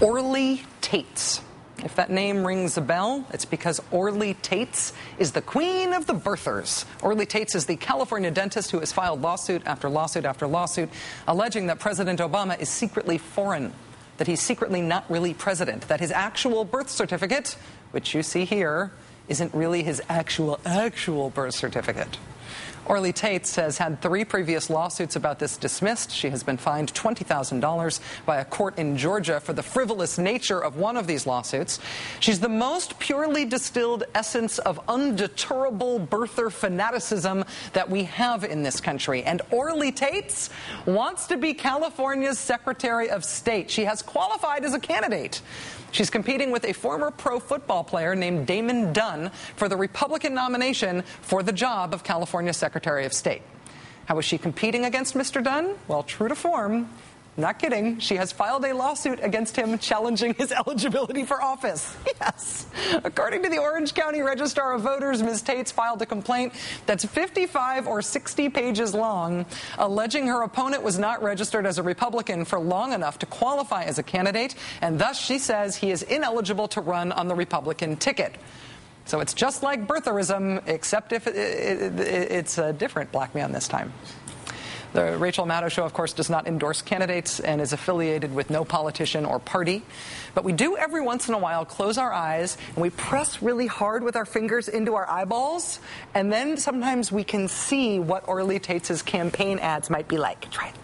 RLY Taitz. If that name rings a bell, it's because RLY Taitz is the queen of the birthers. RLY Taitz is the California dentist who has filed lawsuit after lawsuit after lawsuit, alleging that President Obama is secretly foreign, that he's secretly not really president, that his actual birth certificate, which you see here, isn't really his actual birth certificate. RLY Taitz has had 3 previous lawsuits about this dismissed. She has been fined $20,000 by a court in Georgia for the frivolous nature of one of these lawsuits. She's the most purely distilled essence of undeterrable birther fanaticism that we have in this country. And RLY Taitz wants to be California's Secretary of State. She has qualified as a candidate. She's competing with a former pro football player named Damon Dunn for the Republican nomination for the job of California Secretary of State. How is she competing against Mr. Dunn? Well, true to form, not kidding, she has filed a lawsuit against him challenging his eligibility for office. Yes. According to the Orange County Registrar of Voters, Ms. Taitz filed a complaint that's 55 or 60 pages long, alleging her opponent was not registered as a Republican for long enough to qualify as a candidate, and thus she says he is ineligible to run on the Republican ticket. So it's just like birtherism, except if it's a different black man this time. The Rachel Maddow Show, of course, does not endorse candidates and is affiliated with no politician or party. But we do every once in a while close our eyes and we press really hard with our fingers into our eyeballs. And then sometimes we can see what RLY Taitz's campaign ads might be like. Try it.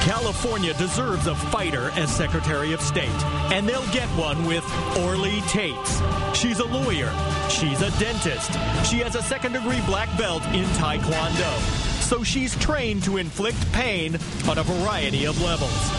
California deserves a fighter as Secretary of State, and they'll get one with RLY Taitz. She's a lawyer. She's a dentist. She has a second-degree black belt in Taekwondo. So she's trained to inflict pain on a variety of levels.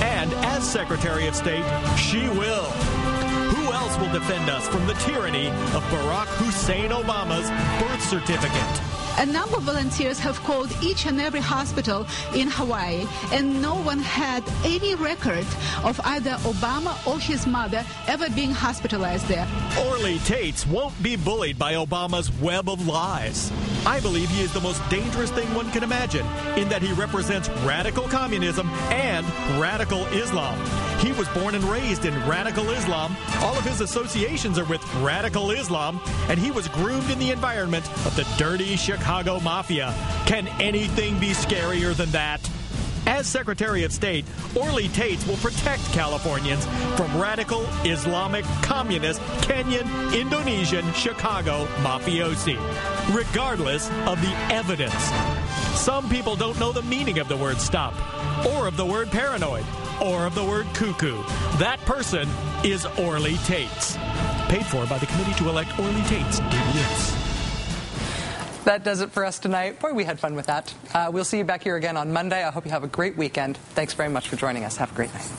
And as Secretary of State, she will. Who else will defend us from the tyranny of Barack Hussein Obama's birth certificate? A number of volunteers have called each and every hospital in Hawaii, and no one had any record of either Obama or his mother ever being hospitalized there. RLY Taitz won't be bullied by Obama's web of lies. I believe he is the most dangerous thing one can imagine, in that he represents radical communism and radical Islam. He was born and raised in radical Islam. All of his associations are with radical Islam, and he was groomed in the environment of the dirty Chicago Mafia. Can anything be scarier than that? As Secretary of State, RLY Taitz will protect Californians from radical Islamic, communist, Kenyan, Indonesian, Chicago mafiosi, regardless of the evidence. Some people don't know the meaning of the word stop, or of the word paranoid, or of the word cuckoo. That person is RLY Taitz. Paid for by the Committee to Elect RLY Taitz, DBS. That does it for us tonight. Boy, we had fun with that. We'll see you back here again on Monday. I hope you have a great weekend. Thanks very much for joining us. Have a great night.